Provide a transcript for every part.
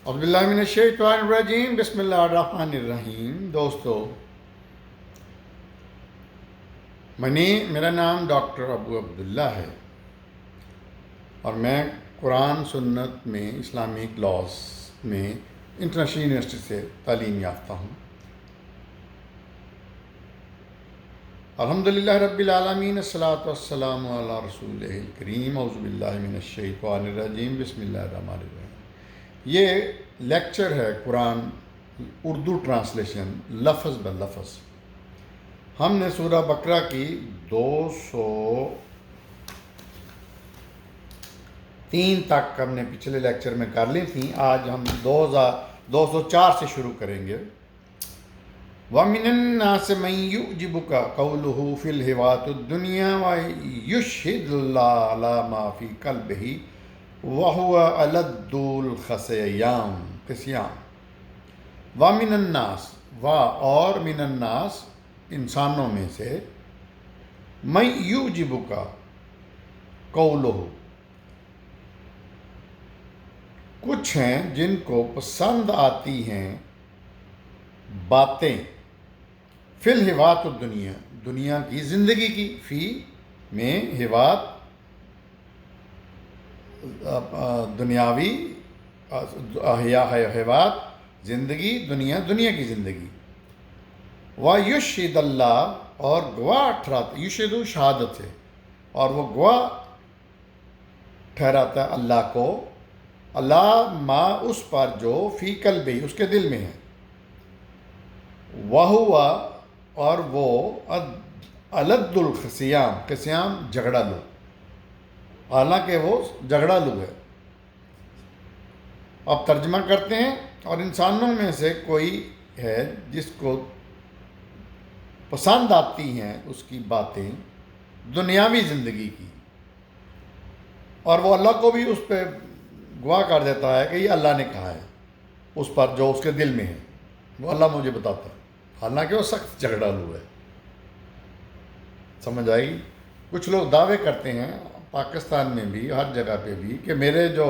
اعوذ باللہ من الشیطان الرجیم بسم اللہ الرحمن الرحیم۔ دوستو، میرا نام ڈاکٹر ابو عبداللہ ہے اور میں قرآن سنت میں اسلامک لاز میں انٹرنیشنل یونیورسٹی سے تعلیم یافتہ ہوں۔ الحمدللہ رب العالمین، الصلاۃ والسلام علی رسول الکریم، اعوذ باللہ من الشیطان الرجیم بسم اللہ الرحمن الرحیم۔ یہ لیکچر ہے قرآن اردو ٹرانسلیشن لفظ بلفظ۔ ہم نے سورہ بقرہ کی 203 تک ہم نے پچھلے لیکچر میں کر لی تھیں۔ آج ہم 204 سے شروع کریں گے۔ وَمِنَ النَّاسِ مَن يُعْجِبُكَ قَوْلُهُ فِي الْحَيَاةِ الدُّنْيَا وَيُشْهِدُ اللَّهَ عَلَى مَا فِي قَلْبِهِ وَهُوَ أَلَدُّ الْخِصَامِ۔ وَمِنَ النَّاسِ اور من الناس انسانوں میں سے، مَن يُعْجِبُكَ قَوْلُهُ کچھ ہیں جن کو پسند آتی ہیں باتیں، فی الحیوات الدنیا دنیا کی زندگی کی، فی میں حیوات دنیاوی، حیوات زندگی، دنیا کی زندگی۔ وَيُشْهِدَ اللہ اور گواہ ٹھہراتا، یشہد شہادت ہے، اور وہ گواہ ٹھہراتا ہے اللہ کو، اللہ ما اس پر جو فی قلبہ اس کے دل میں ہے، وَهُوَ اور وہ أَلَدُّ الْخِصَامِ، قصیام جھگڑا لو، حالانکہ وہ جھگڑا لو ہے۔ اب ترجمہ کرتے ہیں۔ اور انسانوں میں سے کوئی ہے جس کو پسند آتی ہیں اس کی باتیں دنیاوی زندگی کی، اور وہ اللہ کو بھی اس پہ گواہ کر دیتا ہے کہ یہ اللہ نے کہا ہے، اس پر جو اس کے دل میں ہے وہ اللہ مجھے بتاتا ہے، حالانکہ وہ سخت جھگڑا لو ہے۔ سمجھ آئی؟ کچھ لوگ دعوے کرتے ہیں پاکستان میں بھی، ہر جگہ پہ بھی، کہ میرے جو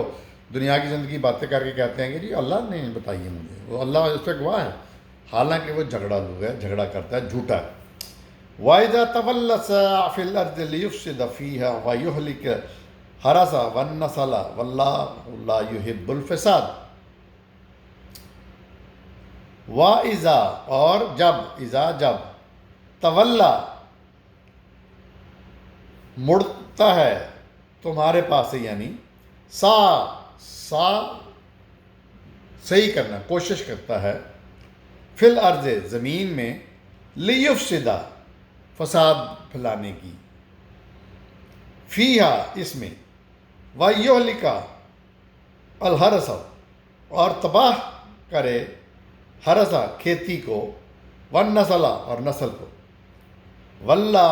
دنیا کی زندگی باتیں کر کے کہتے ہیں کہ جی اللہ نے بتائی ہے مجھے، وہ اللہ اس پہ گواہ ہے، حالانکہ وہ جھگڑا لو ہے، جھگڑا کرتا ہے، جھوٹا ہے۔ وَإِذَا تَوَلَّى سَعَىٰ فِي الْأَرْضِ لِيُفْسِدَ فِيهَا وَيُهْلِكَ الْحَرْثَ وَالنَّسْلَ وَاللَّهُ لَا يُحِبُّ الْفَسَادَ۔ وَإِذَا اور جب، اذا جب، تولا مڑتا ہے تمہارے پاس سے، یعنی سا صحیح کرنا، کوشش کرتا ہے، فی الارض زمین میں، لیفسد فساد پھیلانے کی، فیہا اس میں، ویہلک الحرث اور تباہ کرے، حرث کھیتی کو، والنسل اور نسل کو، واللہ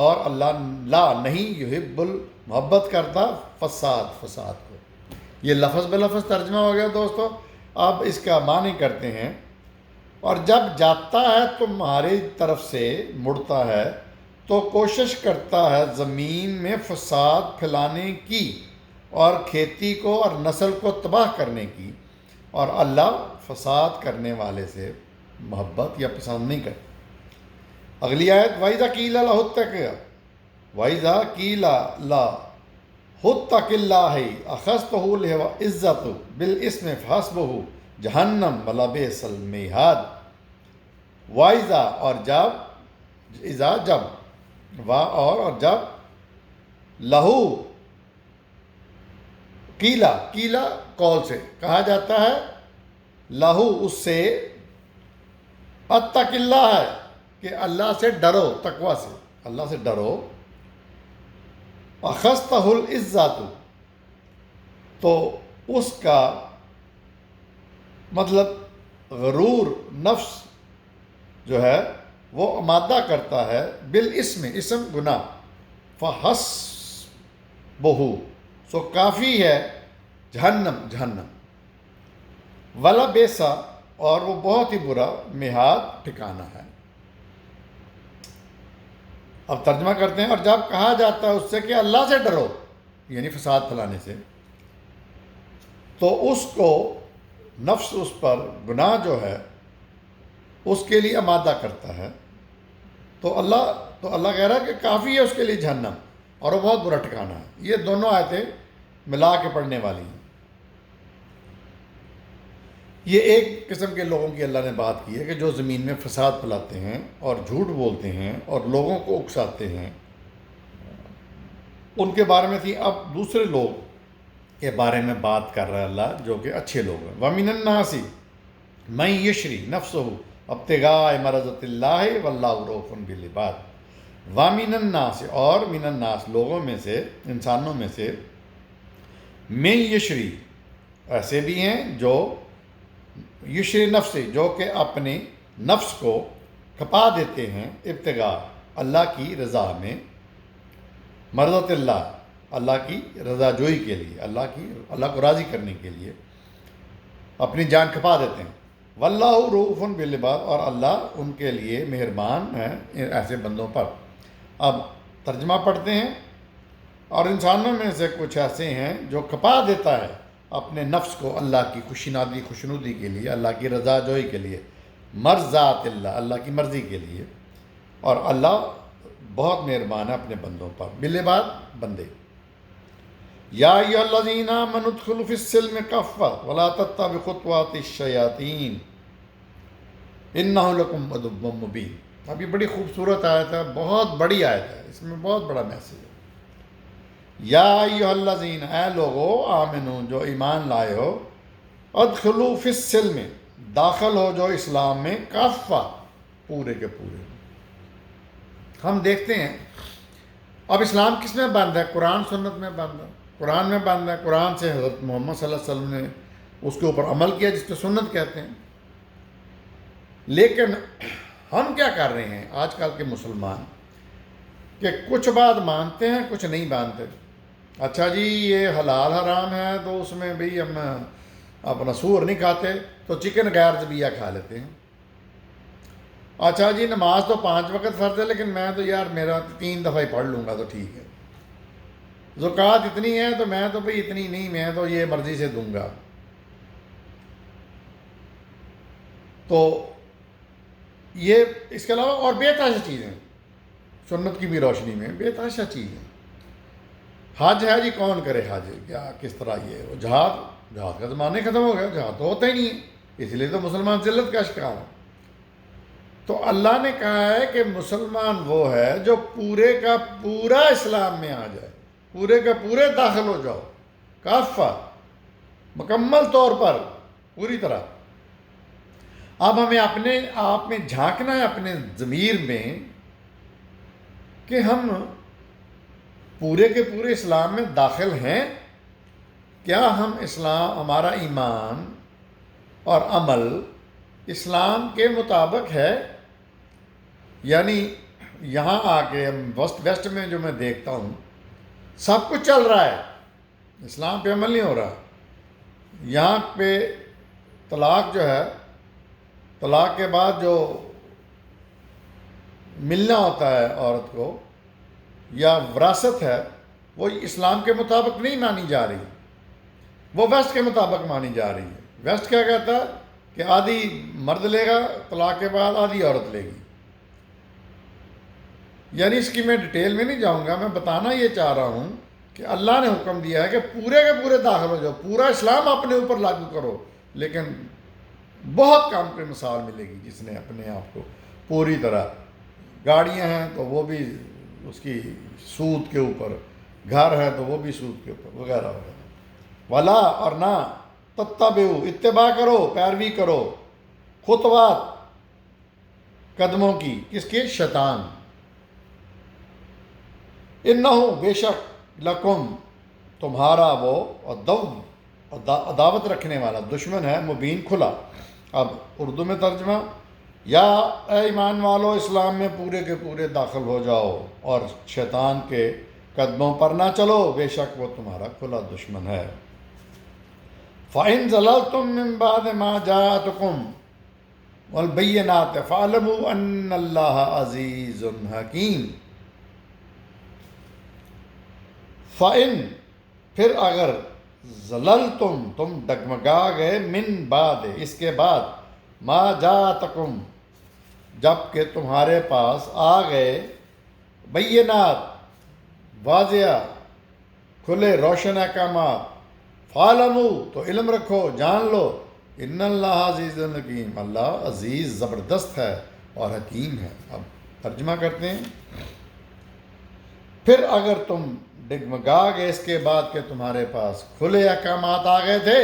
اور اللہ لا نہیں، یحب محبت کرتا فساد کو۔ یہ لفظ بلفظ ترجمہ ہو گیا دوستو۔ اب اس کا معنی کرتے ہیں۔ اور جب جاتا ہے تمہاری طرف سے، مڑتا ہے تو کوشش کرتا ہے زمین میں فساد پھیلانے کی، اور کھیتی کو اور نسل کو تباہ کرنے کی، اور اللہ فساد کرنے والے سے محبت یا پسند نہیں کرتا۔ اگلی آیت، وَإِذَا قِيلَ لَهُ اتَّقِ وَإِذَا قِيلَ لَهُ اتَّقِ اللَّهَ أَخَذْتَهُ الْعِزَّةُ بِالْإِثْمِ فَحَسْبُهُ جَهَنَّمَ وَلَبِئْسَ الْمِہَادُ۔ وَإِذَا اور جب، اذا جب، اور جب، لہو قیلا قول سے کہا جاتا ہے، لہو اس سے، اتق اللہ ہے کہ اللہ سے ڈرو، تقوی سے اللہ سے ڈرو، اخذتہ العزت تو اس کا مطلب غرور نفس جو ہے وہ آمادہ کرتا ہے، بالاسم اسم گناہ، فحسبہ سو کافی ہے، جہنم، ولبئس اور وہ بہت ہی برا، مہاد ٹھکانہ ہے۔ اب ترجمہ کرتے ہیں۔ اور جب کہا جاتا ہے اس سے کہ اللہ سے ڈرو، یعنی فساد پھیلانے سے، تو اس کو نفس اس پر گناہ جو ہے اس کے لیے آمادہ کرتا ہے، تو اللہ کہہ رہا ہے کہ کافی ہے اس کے لیے جہنم، اور وہ بہت برا ٹھکانہ ہے۔ یہ دونوں آیتیں ملا کے پڑھنے والی ہیں۔ یہ ایک قسم کے لوگوں کی اللہ نے بات کی ہے کہ جو زمین میں فساد پھیلاتے ہیں اور جھوٹ بولتے ہیں اور لوگوں کو اکساتے ہیں، ان کے بارے میں تھی۔ اب دوسرے لوگ کے بارے میں بات کر رہا ہے اللہ، جو کہ اچھے لوگ ہیں۔ وَمِنَ النَّاسِ مَن يَشْرِي نَفْسَهُ ابْتِغَاءَ مَرْضَاتِ اللَّهِ وَاللَّهُ رَءُوفٌ بِالْعِبَادِ۔ وَمِنَ النَّاسِ، اور من الناس لوگوں میں سے، انسانوں میں سے، مَن يَشْرِي ایسے بھی ہیں جو یشری نفس، جو کہ اپنے نفس کو کھپا دیتے ہیں، ابتغاء اللہ کی رضا میں، مرضات اللہ کی رضا جوئی کے لیے، اللہ کو راضی کرنے کے لیے اپنی جان کھپا دیتے ہیں۔ واللہ رؤوف بالعباد، اور اللہ ان کے لیے مہربان ہے ایسے بندوں پر۔ اب ترجمہ پڑھتے ہیں۔ اور انسانوں میں سے کچھ ایسے ہیں جو کھپا دیتا ہے اپنے نفس کو اللہ کی خوشنودی کے لیے، اللہ کی رضا جوئی کے لیے، مرضات اللہ کی مرضی کے لیے، اور اللہ بہت مہربان ہے اپنے بندوں پر۔ بالعباد بندے۔ یا ایھا الذین آمنوا ادخلوا فی السلم کافۃ ولا تتبعوا خطوات الشیاطین انہ لکم عدو مبین۔ اب یہ بڑی خوبصورت آیت ہے، بہت بڑی آیت ہے، اس میں بہت بڑا میسج ہے۔ یا ایھا الذین، اے لوگو، آمنو جو ایمان لائے ہو، ادخلوا فی السلم داخل ہو جو اسلام میں، کافہ پورے کے پورے۔ ہم دیکھتے ہیں اب اسلام کس میں بند ہے؟ قرآن سنت میں بند ہے، قرآن میں بند ہے۔ قرآن سے حضرت محمد صلی اللہ علیہ وسلم نے اس کے اوپر عمل کیا، جس کو سنت کہتے ہیں۔ لیکن ہم کیا کر رہے ہیں آج کل کے مسلمان، کہ کچھ بات مانتے ہیں کچھ نہیں مانتے۔ اچھا جی یہ حلال حرام ہے تو اس میں بھی ہم اپنا سور نہیں کھاتے، تو چکن غیر ذبیحہ کھا لیتے ہیں۔ اچھا جی نماز تو 5 وقت فرض ہے، لیکن میں تو یار میرا 3 دفعہ ہی پڑھ لوں گا تو ٹھیک ہے۔ زکوٰۃ اتنی ہے تو میں تو بھئی اتنی نہیں، میں تو یہ مرضی سے دوں گا۔ تو یہ اس کے علاوہ اور بے تحاشا چیزیں، سنت کی بھی روشنی میں بے تحاشا چیزیں۔ حج ہے جی، کون کرے حج؟ کیا کس طرح یہ وہ جہاد کا زمانہ ختم ہو گیا، جہاد تو ہوتا ہی نہیں ہے، اس لیے تو مسلمان ذلت کا شکار ہے۔ تو اللہ نے کہا ہے کہ مسلمان وہ ہے جو پورے کا پورا اسلام میں آ جائے، پورے کا پورے داخل ہو جاؤ، کافہ، مکمل طور پر، پوری طرح۔ اب ہمیں اپنے آپ میں جھانکنا ہے، اپنے ضمیر میں، کہ ہم پورے کے پورے اسلام میں داخل ہیں۔ کیا ہم اسلام، ہمارا ایمان اور عمل اسلام کے مطابق ہے؟ یعنی یہاں آ کے ویسٹ میں جو میں دیکھتا ہوں، سب کچھ چل رہا ہے، اسلام پہ عمل نہیں ہو رہا۔ یہاں پہ طلاق جو ہے، طلاق کے بعد جو ملنا ہوتا ہے عورت کو، یا وراثت ہے، وہ اسلام کے مطابق نہیں مانی جا رہی، وہ ویسٹ کے مطابق مانی جا رہی ہے۔ ویسٹ کیا کہتا ہے کہ آدھی مرد لے گا طلاق کے بعد، آدھی عورت لے گی۔ یعنی اس کی میں ڈیٹیل میں نہیں جاؤں گا، میں بتانا یہ چاہ رہا ہوں کہ اللہ نے حکم دیا ہے کہ پورے کے پورے داخل ہو جاؤ، پورا اسلام اپنے اوپر لاگو کرو۔ لیکن بہت کام کی مثال ملے گی جس نے اپنے آپ کو پوری طرح، گاڑیاں ہیں تو وہ بھی اس کی سود کے اوپر، گھر ہے تو وہ بھی سود کے اوپر، وغیرہ وغیرہ۔ ولا، اور نہ، تتبعوا، اتباع کرو، پیروی کرو، خطوات، قدموں کی، کس کے؟ شیطان۔ انہ، بے شک، لکم، تمہارا وہ عداوت رکھنے والا، دشمن ہے، مبین، کھلا۔ اب اردو میں ترجمہ، یا اے ایمان والو اسلام میں پورے کے پورے داخل ہو جاؤ اور شیطان کے قدموں پر نہ چلو، بے شک وہ تمہارا کھلا دشمن ہے۔ فَإِن زَلَلْتُم مِّن بَعْدِ مَا جَاءَتْكُمُ الْبَيِّنَاتُ فَاعْلَمُوا أَنَّ اللَّهَ عَزِيزٌ حَكِيمٌ۔ فَإِن، پھر اگر ظللتم تم ڈگمگا گئے، من بعد اس کے بعد، ما جاءتکم جب کہ تمہارے پاس آ گئے، بینات واضح کھلے روشن احکامات، فعلموا تو علم رکھو، جان لو، ان اللہ عزیز الحکیم، اللہ عزیز زبردست ہے اور حکیم ہے۔ اب ترجمہ کرتے ہیں، پھر اگر تم ڈگمگا گئے اس کے بعد کہ تمہارے پاس کھلے احکامات آ گئے تھے،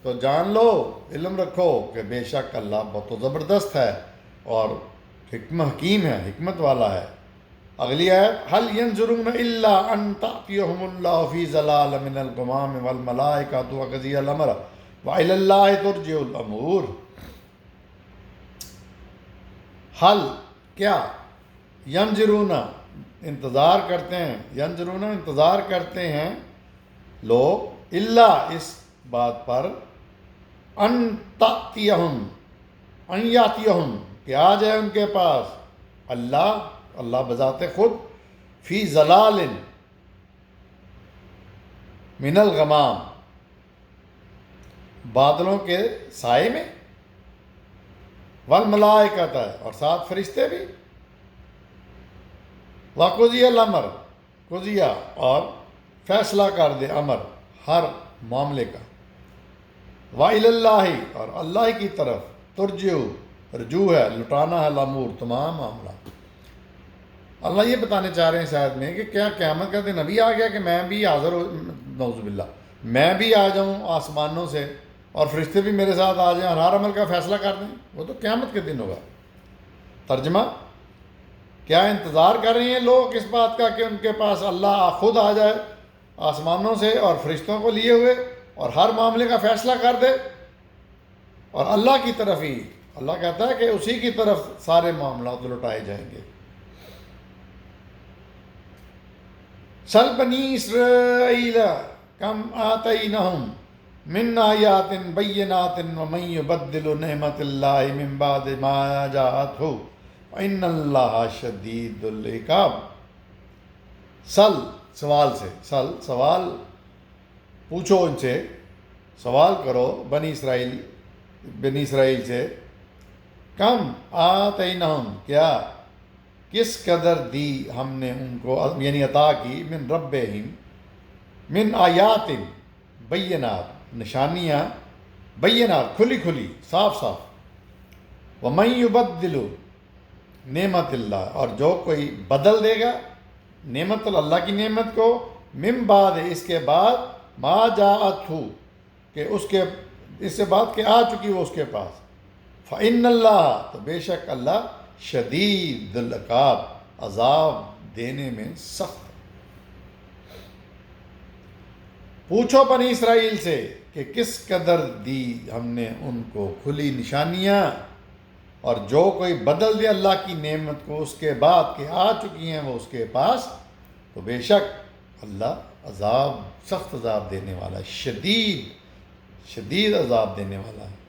تو جان لو، علم رکھو کہ بے شک اللہ بہت زبردست ہے اور حکیم ہے، حکمت والا ہے۔ اگلی آیت، هل ينظرون الا ان تأتيهم الله في ظلال من الغمام والملائکۃ وقضی الامر والى اللہ ترجع الامور۔ حل کیا، ینظرون انتظار کرتے ہیں، ینظرون انتظار کرتے ہیں لوگ، اللہ اس بات پر، ان تأتیہم ان یاتیہم کہ آ جائے ان کے پاس، اللہ بذات خود، فی ظلال من الغمام بادلوں کے سائے میں، والملائکۃ اور ساتھ فرشتے بھی، وقضی الامر قضیہ اور فیصلہ کر دے امر ہر معاملے کا، وإلی اللہ اور اللہ کی طرف، ترجع رجوع ہے، لٹانا ہے، الامور تمام معاملات۔ اللہ یہ بتانے چاہ رہے ہیں شاید میں کہ کیا قیامت کا دن ابھی آ گیا کہ میں بھی حاضر نعوذ باللہ میں بھی آ جاؤں آسمانوں سے اور فرشتے بھی میرے ساتھ آ جائیں اور ہر عمل کا فیصلہ کر دیں؟ وہ تو قیامت کے دن ہوگا۔ ترجمہ، کیا انتظار کر رہے ہیں لوگ اس بات کا کہ ان کے پاس اللہ خود آ جائے آسمانوں سے اور فرشتوں کو لیے ہوئے اور ہر معاملے کا فیصلہ کر دے، اور اللہ کی طرف ہی، اللہ کہتا ہے کہ اسی کی طرف سارے معاملات لوٹائے جائیں گے۔ سل بنی اسرائیل کم آتینہم من آیات بینات ومن یبدل نعمت اللہ من بعد ما جاءتہ ان اللہ شدید العقاب۔ سل سوال سے، سوال پوچھو ان سے، سوال کرو بنی اسرائیل سے، کم آتینہم کیا کس قدر دی ہم نے ان کو، یعنی عطا کی، من ربہم من آیات بینات نشانیاں، بینات کھلی کھلی صاف صاف، ومن یبدل نعمت اللہ اور جو کوئی بدل دے گا نعمت اللہ کی نعمت کو، من بعد اس کے بعد، ما جاءتہ کہ اس سے بعد کہ آ چکی وہ اس کے پاس، فإن اللہ تو بے شک اللہ، شدید العقاب عذاب دینے میں سخت۔ پوچھو بنی اسرائیل سے کہ کس قدر دی ہم نے ان کو کھلی نشانیاں، اور جو کوئی بدل دے اللہ کی نعمت کو اس کے بعد کہ آ چکی ہیں وہ اس کے پاس، تو بے شک اللہ عذاب، سخت عذاب دینے والا ہے، شدید عذاب دینے والا ہے۔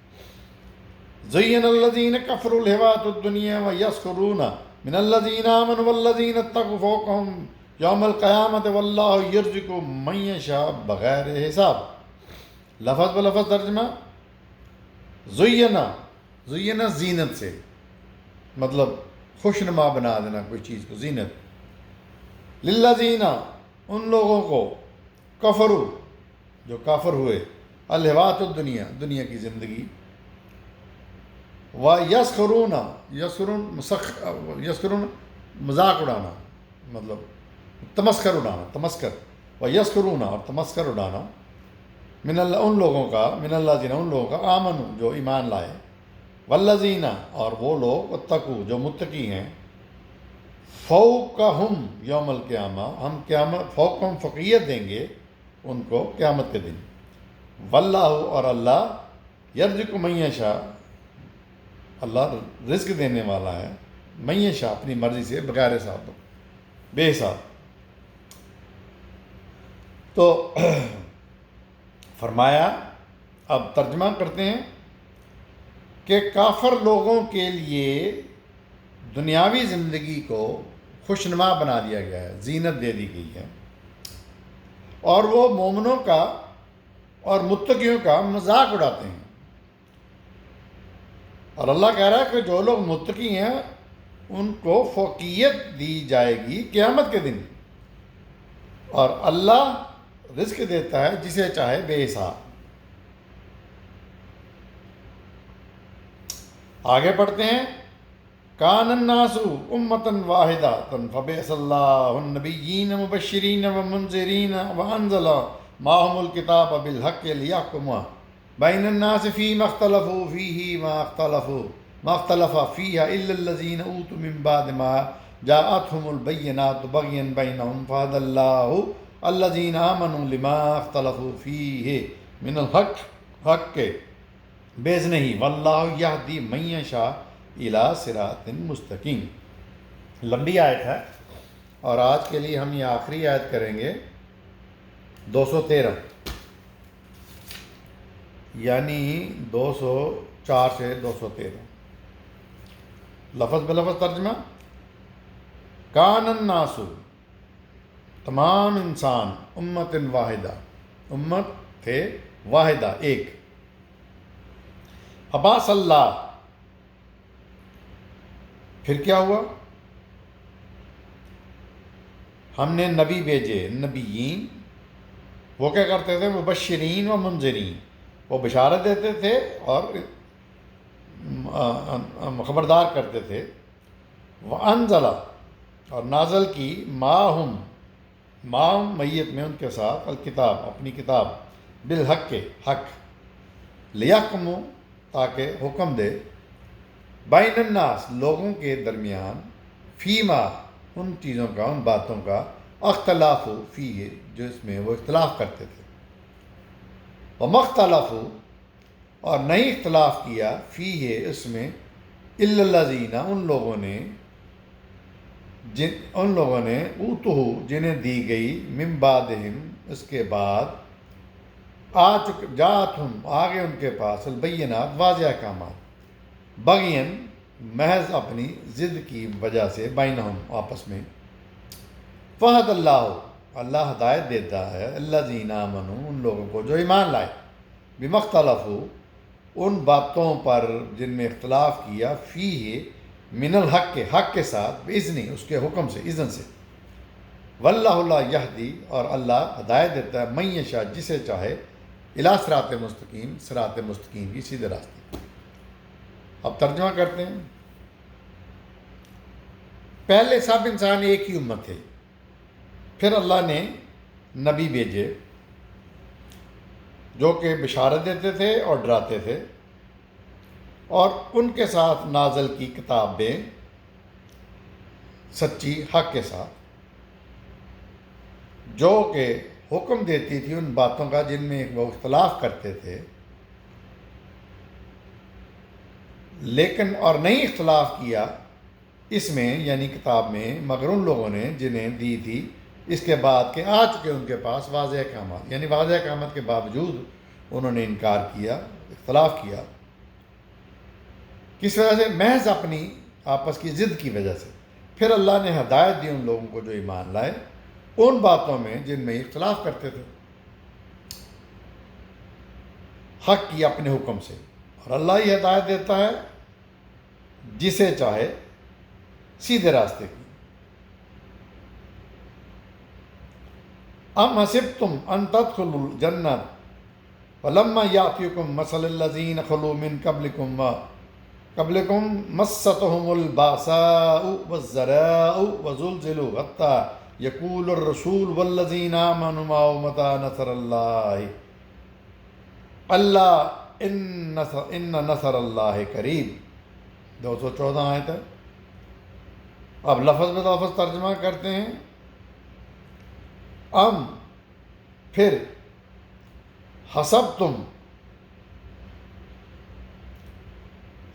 زین الذین کفروا الحیاۃ الدنیا ویسخرون من الذین آمنوا والذین اتقوا فوقہم یوم القیامۃ واللہ یرزق من یشاء بغیر حساب۔ لفظ بلفظ ترجمہ، زینہ زینت سے، مطلب خوشنما بنا دینا کوئی چیز کو، زینت، للذین ان لوگوں کو، کفروا جو کافر ہوئے، الحیاۃ الدنیا دنیا کی زندگی، یسخرون مذاق اڑانا، مطلب تمسخر اڑانا، یسخرون اور تمسخر اڑانا، من اللہ ان لوگوں کا، من اللہ ان لوگوں کا، آمنوا جو ایمان لائے، والذین اور وہ لوگ، اتقوا جو متقی ہیں، فوقہم یوم القیامہ ہم قیامت، فوقہم فوقیت دیں گے ان کو قیامت کے دن، واللہ اور اللہ، یرزق من یشاء اللہ رزق دینے والا ہے، من یشاء اپنی مرضی سے، بغیر حساب، بے حساب۔ تو فرمایا، اب ترجمہ کرتے ہیں کہ کافر لوگوں کے لیے دنیاوی زندگی کو خوشنما بنا دیا گیا ہے، زینت دے دی گئی ہے، اور وہ مومنوں کا اور متقیوں کا مذاق اڑاتے ہیں. اور اللہ کہہ رہا ہے کہ جو لوگ متقی ہیں ان کو فوقیت دی جائے گی قیامت کے دن، اور اللہ رزق دیتا ہے جسے چاہے بے حساب. آگے پڑھتے ہیں. کان الناس امۃ واحدۃ فبعث اللہ النبیین مبشرین ومنذرین وانزل معهم الکتاب بالحق لیحکم بین الناس فیما اختلفوا فیہ ما اختلف فیہ الا الذین اوتوا من بعد ما جاءتهم البینات بغیا بینہم فہدی اللہ الذین آمنوا لما اختلفوا فیہ من الحق کے باذنہ واللہ یہدی من یشاء الی صراط مستقیم. لمبی آیت ہے اور آج کے لیے ہم یہ آخری آیت کریں گے 213 یعنی 204 سے 213. لفظ بلفظ ترجمہ. کان الناس تمام انسان امت واحدہ امت تھے واحدہ ایک. فبعث اللہ پھر کیا ہوا؟ ہم نے نبی بھیجے نبیین. وہ کیا کرتے تھے؟ مبشرین و منذرین. وہ بشارت دیتے تھے اور خبردار کرتے تھے. وانزل اور نازل کی معہم میت میں ان کے ساتھ الکتاب اپنی کتاب بالحق کے حق لیحکموا تاکہ حکم دے بین الناس لوگوں کے درمیان فیما ان چیزوں کا ان باتوں کا اختلاف فیہ جو اس میں وہ اختلاف کرتے تھے. وما اختلفوا اور نہیں اختلاف کیا فیہ اس میں الا الذین ان لوگوں نے اوتہ جنہیں دی گئی من بعدہم اس کے بعد جاءتہم آگے ان کے پاس البینات واضح احکامات بغین محض اپنی ضد کی وجہ سے بینہم آپس میں. فہد اللہ ہدایت دیتا ہے الذین آمنوا ان لوگوں کو جو ایمان لائے بما اختلفوا ان باتوں پر جن میں اختلاف کیا فیہ من الحق کے حق کے ساتھ باذنہ اس کے حکم سے اذن سے. واللہ لا یہدی اور اللہ ہدایت دیتا ہے من یشاء جسے چاہے الی صراط مستقیم صراط مستقیم کی سیدھے راستے. اب ترجمہ کرتے ہیں. پہلے سب انسان ایک ہی امت تھے، پھر اللہ نے نبی بھیجے جو کہ بشارت دیتے تھے اور ڈراتے تھے، اور ان کے ساتھ نازل کی کتابیں سچی حق کے ساتھ جو کہ حکم دیتی تھی ان باتوں کا جن میں وہ اختلاف کرتے تھے. لیکن اور نہیں اختلاف کیا اس میں یعنی کتاب میں مگر ان لوگوں نے جنہیں دی تھی اس کے بعد کہ آ چکے ان کے پاس واضح احکامات، یعنی واضح احکامات کے باوجود انہوں نے انکار کیا، اختلاف کیا. کس وجہ سے؟ محض اپنی آپس کی ضد کی وجہ سے. پھر اللہ نے ہدایت دی ان لوگوں کو جو ایمان لائے ان باتوں میں جن میں اختلاف کرتے تھے حق کی اپنے حکم سے. اور اللہ ہی ہدایت دیتا ہے جسے چاہے سیدھے راستے کی. ام حسبتم ان تدخلوا الجنۃ ولما یأتیکم مثل الذین خلوا من قبلکم مستهم البأساء والضراء وزلزلوا حتى یقول الرسول والذین آمنوا معه متى نصر اللہ اللہ ان نصر اللہ قریب. 214 آیت ہے. اب لفظ بلفظ ترجمہ کرتے ہیں. ام پھر حسبتم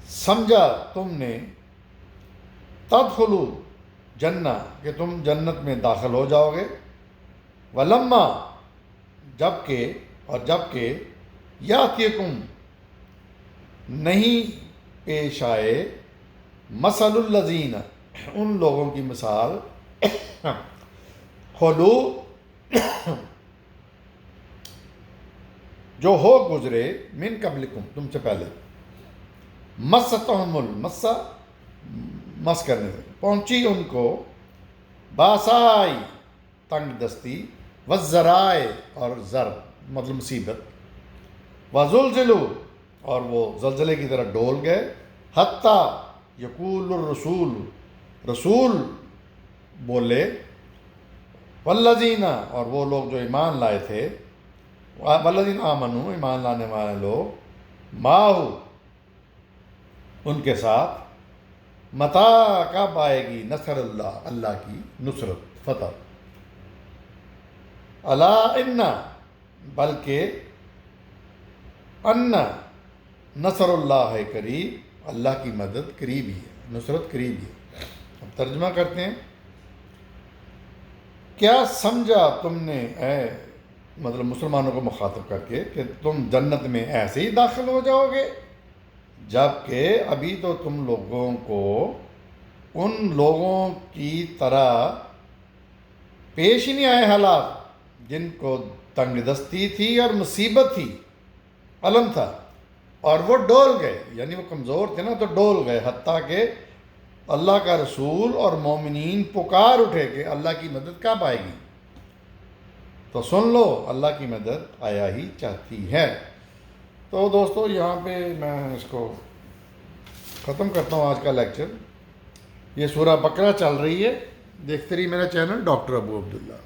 سمجھا تم نے تدخلوا جنہ کہ تم جنت میں داخل ہو جاؤ گے. ولما جبکہ یاتیکم نہیں پیش آئے مثل الذین ان لوگوں کی مثال خلو جو ہو گزرے من قبلکم تم سے پہلے، مستہم المسا مس کرنے سے پہنچی ان کو، باسائی تنگ دستی، وزرائے اور ضرب مطلب مصیبت، وزلزلو اور وہ زلزلے کی طرح ڈول گئے، حتیٰ یقول الرسول رسول بولے، والذین اور وہ لوگ جو ایمان لائے تھے، والذین آمنو ایمان لانے والے لوگ، ماہو ان کے ساتھ، متا کب آئے گی نصر اللہ اللہ کی نصرت فتح، الا ان بلکہ ان نصر اللہ ہے قریب، اللہ کی مدد قریب ہی ہے، نصرت قریب ہی ہے۔ اب ترجمہ کرتے ہیں، کیا سمجھا تم نے اے مطلب مسلمانوں کو مخاطب کر کے کہ تم جنت میں ایسے ہی داخل ہو جاؤ گے، جب کہ ابھی تو تم لوگوں کو ان لوگوں کی طرح پیش ہی نہیں آئے حالات جن کو تنگ دستی تھی اور مصیبت تھی، علم تھا، اور وہ ڈول گئے، یعنی وہ کمزور تھے نا تو ڈول گئے، حتیٰ کہ اللہ کا رسول اور مومنین پکار اٹھے کہ اللہ کی مدد کب آئے گی، تو سن لو اللہ کی مدد آیا ہی چاہتی ہے۔ تو دوستو یہاں پہ میں اس کو ختم کرتا ہوں آج کا لیکچر۔ یہ سورہ بقرہ چل رہی ہے، دیکھتے رہیے میرا چینل ڈاکٹر ابو عبداللہ۔